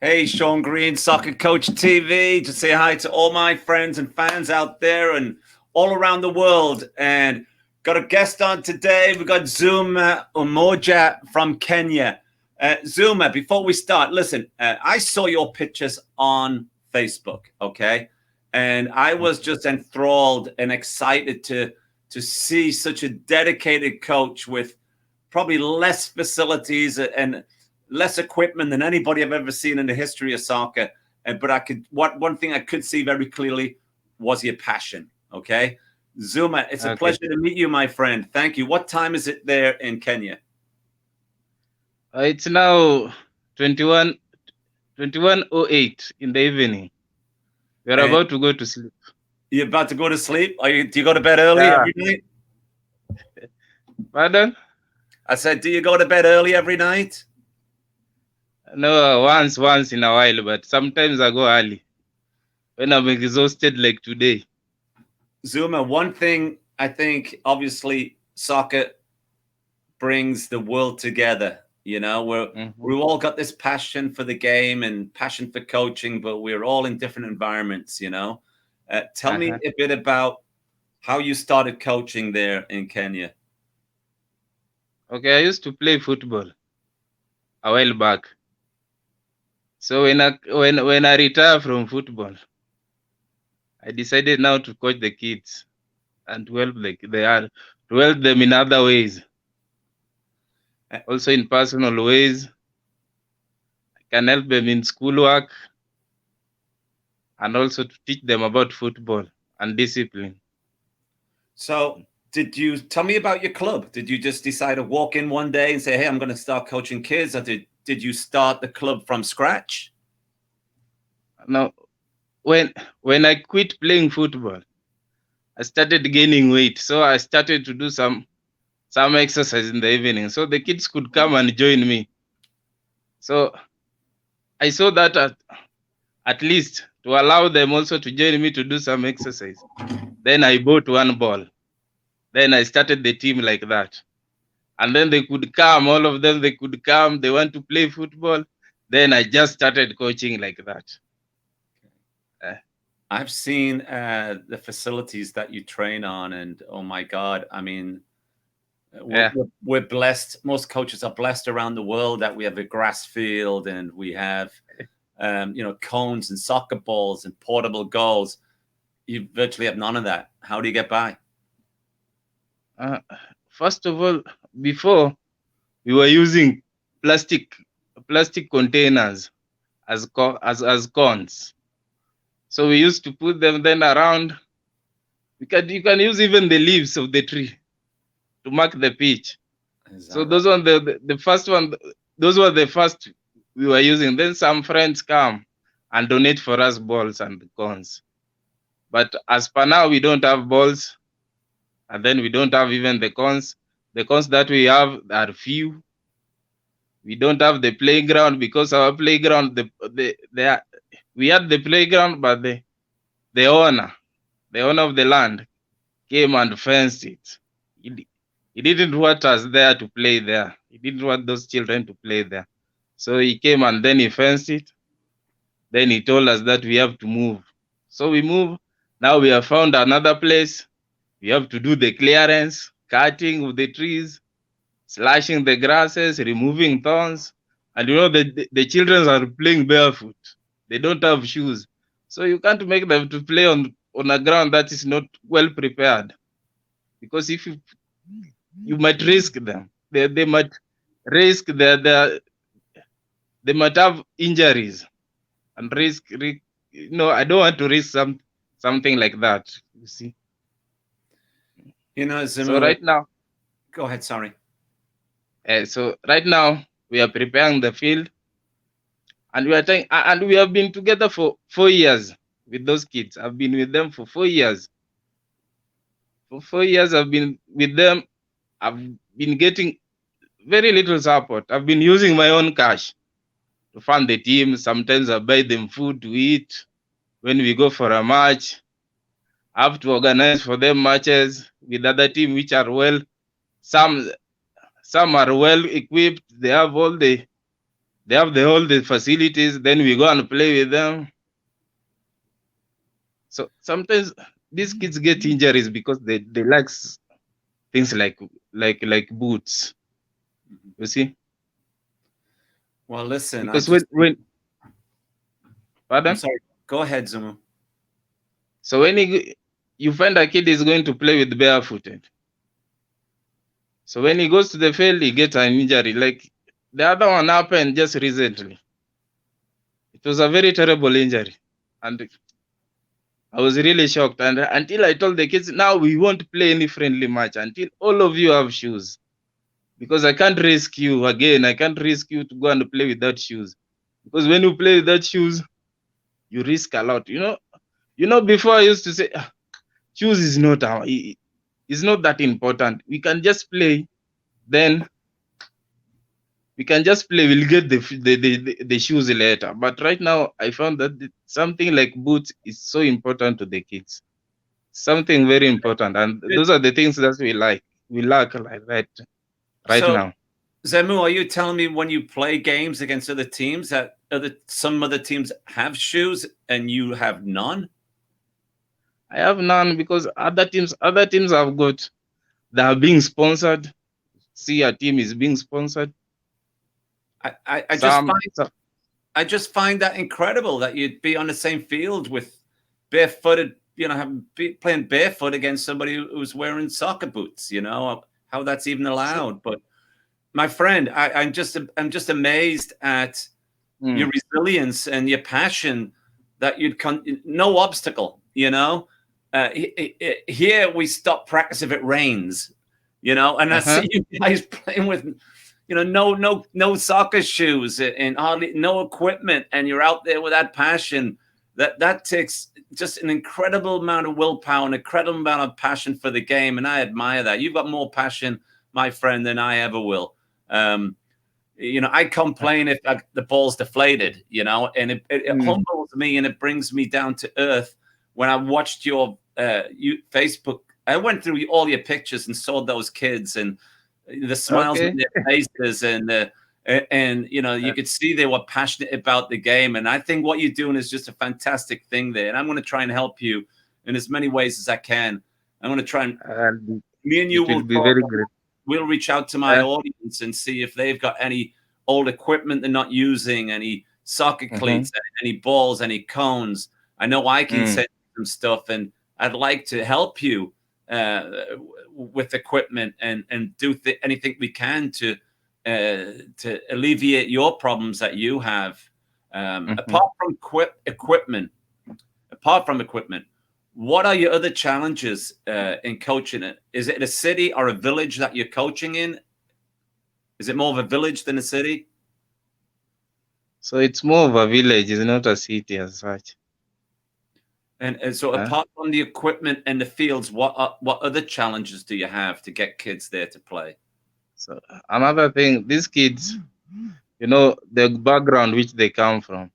Hey, Sean Green, Soccer Coach TV, to say hi to all my friends and fans out there and all around the world. And got a guest on today. We've got Zemu Umoja from Kenya. Zuma, before we start, listen, I saw your pictures on Facebook, okay? And I was just enthralled and excited to see such a dedicated coach with probably less facilities and less equipment than anybody I've ever seen in the history of soccer. But one thing I could see very clearly was your passion. Okay, Zuma, it's a pleasure to meet you, my friend. Thank you. What time is it there in Kenya? It's now 21:08 in the evening. We're about to go to sleep. You're about to go to sleep? Do you go to bed early every night? Pardon? I said, do you go to bed early every night? No, once in a while, but sometimes I go early when I'm exhausted like today. Zuma, one thing I think, obviously, soccer brings the world together. You know, we've all got this passion for the game and passion for coaching, but we're all in different environments, you know. Tell me a bit about how you started coaching there in Kenya. Okay, I used to play football a while back. So when I retire from football, I decided now to coach the kids and to help them in other ways. Also in personal ways. I can help them in schoolwork and also to teach them about football and discipline. So did you tell me about your club? Did you just decide to walk in one day and say, hey, I'm going to start coaching kids? Or did you start the club from scratch? No. When I quit playing football, I started gaining weight. So I started to do some exercise in the evening so the kids could come and join me. So I saw that at least to allow them also to join me to do some exercise. Then I bought one ball. Then I started the team like that. And then they could come, all of them, they could come. They want to play football. Then I just started coaching like that. I've seen the facilities that you train on, and oh my God, I mean, we're blessed. Most coaches are blessed around the world that we have a grass field and we have, cones and soccer balls and portable goals. You virtually have none of that. How do you get by? First of all, before we were using plastic containers as cones. So we used to put them then around. You can use even the leaves of the tree to mark the pitch. So those were the first one. Those were the first we were using. Then some friends come and donate for us balls and cones. But as per now, we don't have balls, and then we don't have even the cones. The cones that we have are few. We don't have the playground because our playground, we had the playground, but the owner of the land came and fenced it. He didn't want us there to play there. He didn't want those children to play there. So he came and then he fenced it. Then he told us that we have to move. So we moved. Now we have found another place. We have to do the clearance, cutting of the trees, slashing the grasses, removing thorns. And the children are playing barefoot. They don't have shoes. So you can't make them to play on a ground that is not well prepared. Because if you might risk them. They might risk they might have injuries and risk. I don't want to risk something like that. You see. Zemu, so right now, go ahead. Sorry. So right now we are preparing the field, and we have been together for 4 years with those kids. I've been with them for 4 years. For 4 years, I've been with them. I've been getting very little support. I've been using my own cash to fund the team. Sometimes I buy them food to eat. When we go for a match, I have to organize for them matches with other teams which are well. Some are well equipped. They have all the They have all the facilities. Then we go and play with them. So sometimes these kids get injuries because they like things like boots. You see? Well, listen, Because when I'm pardon? sorry. Go ahead, Zemu. So when you find a kid is going to play with barefooted. So when he goes to the field, he gets an injury. Like the other one happened just recently. It was a very terrible injury. And I was really shocked. And until I told the kids, now we won't play any friendly match until all of you have shoes. Because I can't risk you again. I can't risk you to go and play without shoes. Because when you play without shoes, you risk a lot. Before I used to say, shoes is not that important. We can just play. Then we can just play. We'll get the shoes later. But right now, I found that something like boots is so important to the kids. Something very important, and those are the things that we like. We lack like that right So, now. Zemu, are you telling me when you play games against other teams that some other teams have shoes and you have none? I have none because other teams have got. They are being sponsored. See, a team is being sponsored. I just find that incredible that you'd be on the same field with barefooted, playing barefoot against somebody who's wearing soccer boots. How that's even allowed. But my friend, I'm just amazed at your resilience and your passion that no obstacle. Here we stop practice if it rains. And I see you guys playing with no soccer shoes and hardly no equipment, and you're out there with that passion. That takes just an incredible amount of willpower, an incredible amount of passion for the game, and I admire that. You've got more passion, my friend, than I ever will. I complain if the ball's deflated, and it humbles me and it brings me down to earth. When I watched your Facebook, I went through all your pictures and saw those kids and the smiles on their faces, and you could see they were passionate about the game. And I think what you're doing is just a fantastic thing there. And I'm going to try and help you in as many ways as I can. I'm going to try and me and you will be very great. We'll reach out to my audience and see if they've got any old equipment they're not using, any soccer cleats, any balls, any cones. I know I can send some stuff, and I'd like to help you with equipment and do anything we can to alleviate your problems that you have. Apart from equipment, what are your other challenges in coaching it? Is it a city or a village that you're coaching in? Is it more of a village than a city? So it's more of a village. It's not a city as such. And so apart from the equipment and the fields, what other challenges do you have to get kids there to play? So another thing, these kids, the background which they come from.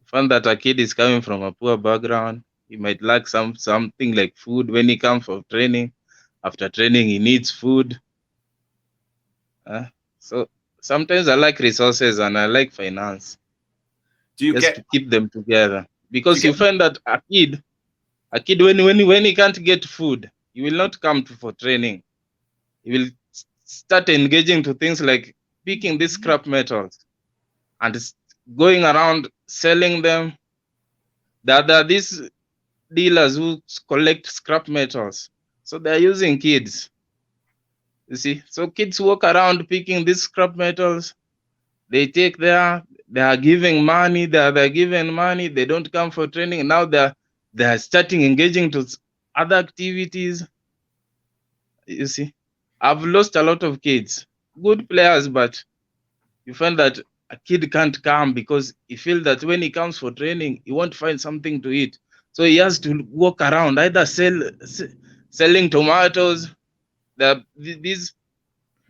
Find that a kid is coming from a poor background. He might lack something like food when he comes for training. After training, he needs food. So sometimes I like resources and I like finance. To keep them together? Because you find that a kid when he can't get food, he will not come for training. He will start engaging to things like picking these scrap metals and going around selling them. There are these dealers who collect scrap metals. So they're using kids. You see? So kids walk around picking these scrap metals. They take they are giving money, they're given money, they don't come for training. Now they're starting engaging to other activities. You see? I've lost a lot of kids. Good players, but you find that a kid can't come because he feels that when he comes for training, he won't find something to eat. So he has to walk around, either selling tomatoes. There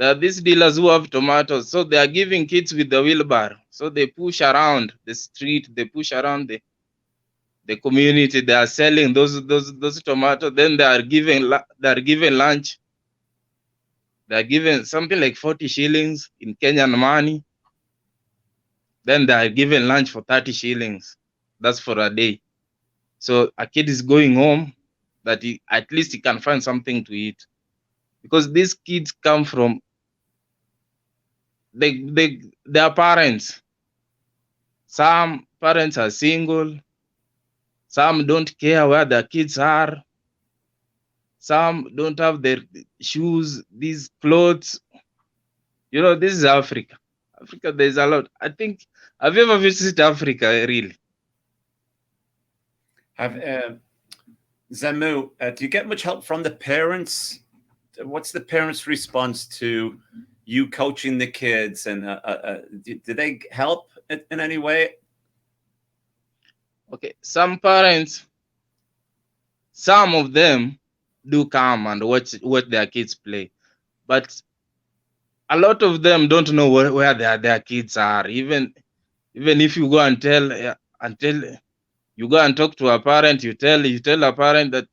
are these dealers who have tomatoes. So they are giving kids with the wheelbarrow. So they push around the street, they push around the community. They are selling those tomatoes. Then they are given lunch. They are given something like 40 shillings in Kenyan money. Then they are given lunch for 30 shillings. That's for a day. So a kid is going home that at least he can find something to eat, because these kids come from their parents. Some parents are single. Some don't care where their kids are. Some don't have their shoes, these clothes. This is Africa. Africa, there's a lot. I think, have you ever visited Africa, really? Zemu, do you get much help from the parents? What's the parents' response to you coaching the kids? And do they help in any way? Okay, some parents, some of them do come and watch their kids play, but a lot of them don't know where their kids are. Even if you go and tell you go and talk to a parent, you tell a parent that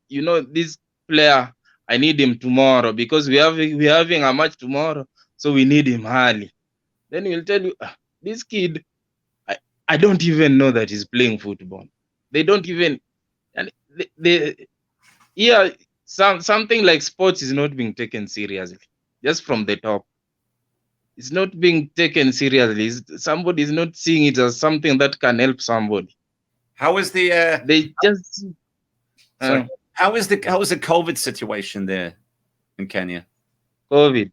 this player, I need him tomorrow because we're having a match tomorrow, so we need him early. Then he'll tell you, this kid, I don't even know that he's playing football. They don't even, and something like sports is not being taken seriously. Just from the top, it's not being taken seriously. Somebody is not seeing it as something that can help somebody. How is the they just how is the COVID situation there in Kenya? COVID.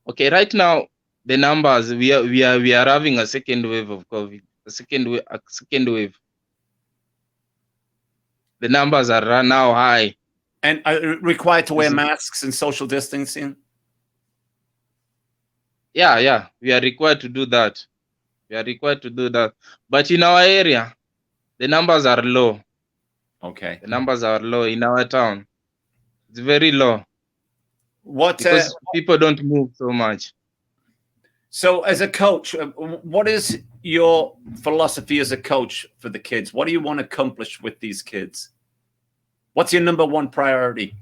Okay, right now the numbers, we are having a second wave of COVID. A second wave. The numbers are now high. And are required to wear masks and social distancing? Yeah, we are required to do that. But in our area, the numbers are low. Okay. The numbers are low in our town. It's very low. Because people don't move so much. So as a coach, what is your philosophy as a coach for the kids? What do you want to accomplish with these kids? What's your number one priority?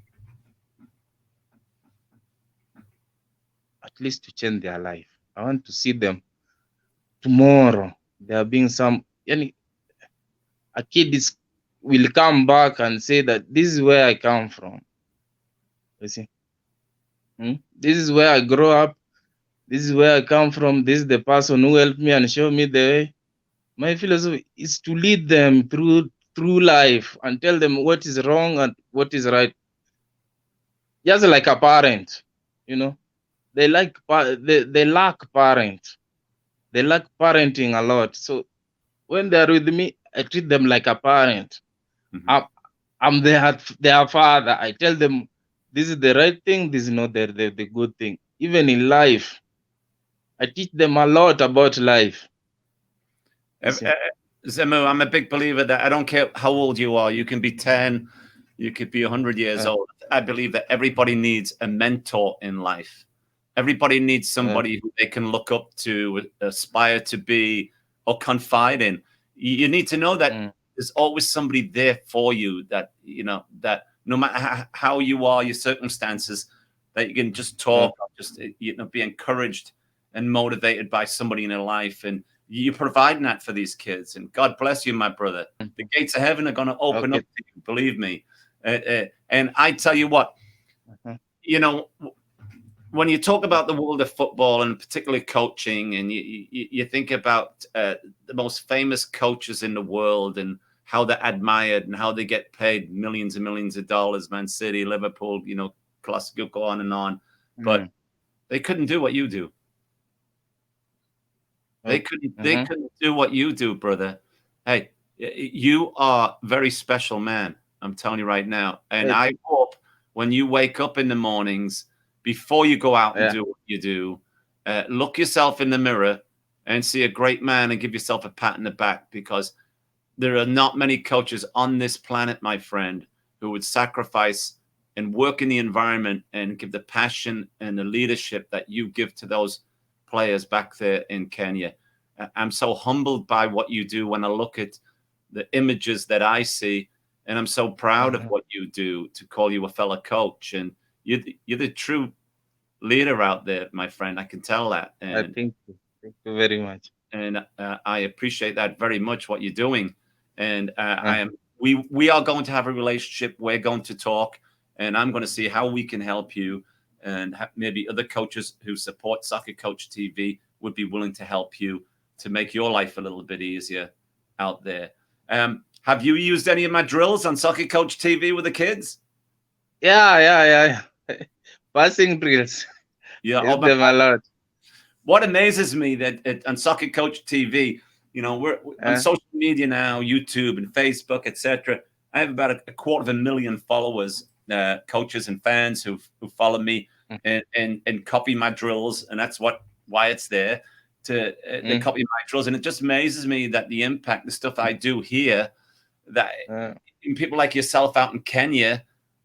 At least to change their life. I want to see them tomorrow. There being a kid will come back and say that this is where I come from. You see? This is where I grow up. This is where I come from. This is the person who helped me and showed me the way. My philosophy is to lead them through life and tell them what is wrong and what is right. Just like a parent, they lack parents. They lack parenting a lot. So when they're with me, I treat them like a parent. I'm their father. I tell them this is the right thing, this is not the good thing. Even in life, I teach them a lot about life. Zemu, I'm a big believer that I don't care how old you are. You can be 10, you could be 100 years old. I believe that everybody needs a mentor in life. Everybody needs somebody who they can look up to, aspire to be, or confide in. You need to know that there's always somebody there for you, that, that no matter how you are, your circumstances, that you can just talk, just, be encouraged and motivated by somebody in your life. And you're providing that for these kids. And God bless you, my brother. The gates of heaven are going to open up to you, believe me. And I tell you what, when you talk about the world of football and particularly coaching, and you think about the most famous coaches in the world and how they're admired and how they get paid millions and millions of dollars, Man City, Liverpool, classic, go on and on. But they couldn't do what you do. They couldn't do what you do, brother. Hey, you are a very special man. I'm telling you right now. And I hope when you wake up in the mornings, before you go out and do what you do, look yourself in the mirror and see a great man and give yourself a pat in the back, because there are not many coaches on this planet, my friend, who would sacrifice and work in the environment and give the passion and the leadership that you give to those players back there in Kenya. I'm so humbled by what you do when I look at the images that I see, and I'm so proud of what you do to call you a fellow coach. And you're the true leader out there, my friend. I can tell that. And thank you very much. and I appreciate that very much. What you're doing, and we are going to have a relationship. We're going to talk, and I'm going to see how we can help you, and maybe other coaches who support Soccer Coach TV would be willing to help you to make your life a little bit easier out there. Have you used any of my drills on Soccer Coach TV with the kids? Yeah. Passing drills. Yeah, Use them a lot. What amazes me that on Soccer Coach TV, we're on social media now, YouTube and Facebook, etc. I have about a 250,000 followers, coaches and fans who follow me and copy my drills, and that's why it's there to they copy my drills, and it just amazes me that the impact, the stuff I do here, that people like yourself out in Kenya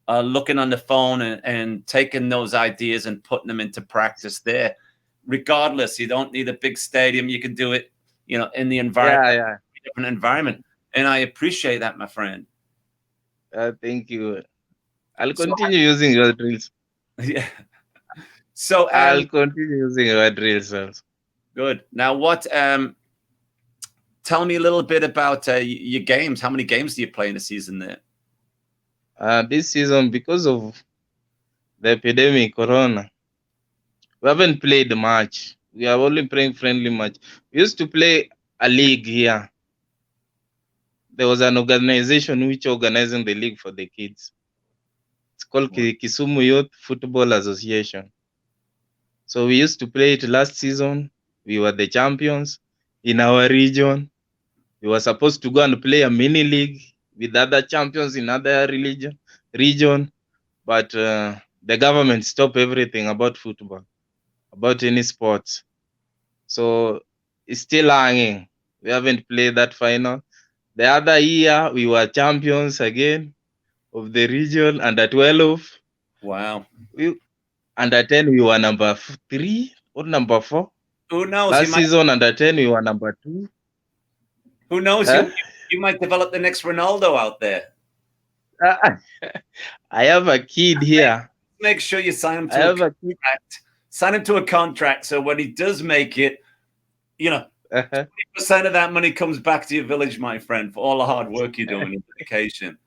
are looking on the phone and taking those ideas and putting them into practice there. Regardless, you don't need a big stadium. You can do it, in the environment, different environment. And I appreciate that, my friend. Thank you. I'll continue using your drills. Yeah. So I'll continue using your drills also. Good. Now, tell me a little bit about your games. How many games do you play in a season there? This season, because of the epidemic, Corona, we haven't played much. We are only playing friendly match. We used to play a league here. There was an organization which organizing the league for the kids. It's called Zemu Youth Football Association. So we used to play it last season. We were the champions in our region. We were supposed to go and play a mini league with other champions in other region. But the government stopped everything about football, about any sports. So it's still hanging. We haven't played that final. The other year, we were champions again of the region, under 12. Wow. Under 10, we were number 3 or number 4. Who knows? Last season, under 10, we were number 2. Who knows? You might develop the next Ronaldo out there. I have a kid here. Make sure you sign him to a contract. Sign him to a contract so when he does make it, 20% of that money comes back to your village, my friend, for all the hard work you're doing in education.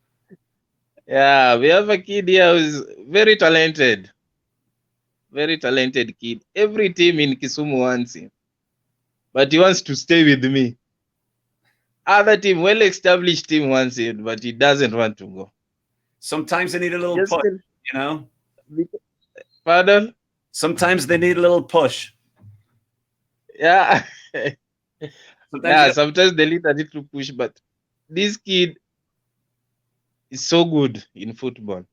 Yeah, we have a kid here who's very talented. Very talented kid. Every team in Kisumu wants him. But he wants to stay with me. Other team, well-established team wants him, but he doesn't want to go. Sometimes they need a little push, Pardon? Sometimes they need a little push. Yeah. Sometimes they need a little push, but this kid is so good in football.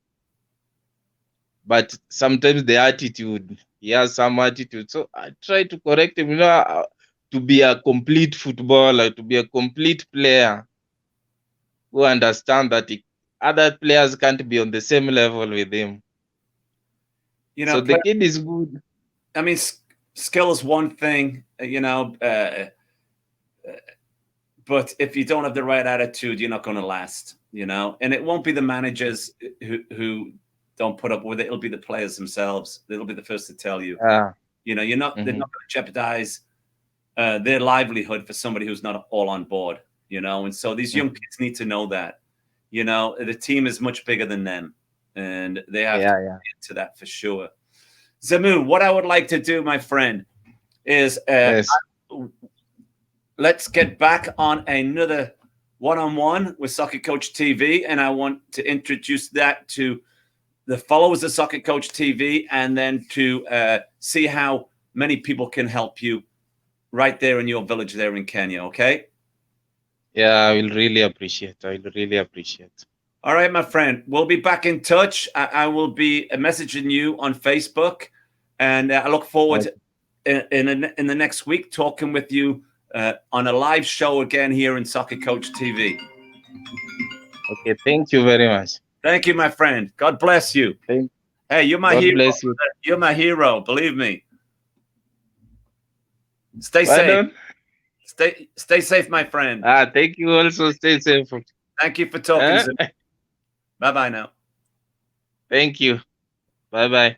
But sometimes the attitude, he has some attitude. So I try to correct him, to be a complete footballer, to be a complete player who understand that other players can't be on the same level with him. So the kid is good. I mean, skill is one thing, but if you don't have the right attitude, you're not going to last, and it won't be the managers who don't put up with it. It'll be the players themselves. They'll be the first to tell you, they're not going to jeopardize their livelihood for somebody who's not all on board, and so these young kids need to know that, the team is much bigger than them, and they have to get into that for sure. Zemu, what I would like to do, my friend, is let's get back on another one-on-one with Soccer Coach TV, and I want to introduce that to the followers of Soccer Coach TV, and then to see how many people can help you right there in your village there in Kenya, okay? Yeah, I will really appreciate. All right, my friend. We'll be back in touch. I will be messaging you on Facebook, and I look forward in the next week talking with you on a live show again here in Soccer Coach TV. Okay, thank you very much. Thank you, my friend. God bless you. Hey, you're my hero. Bless you. You're my hero. Believe me. Stay safe. Stay safe, my friend. Thank you also. Stay safe. Thank you for talking. Bye-bye now. Thank you. Bye-bye.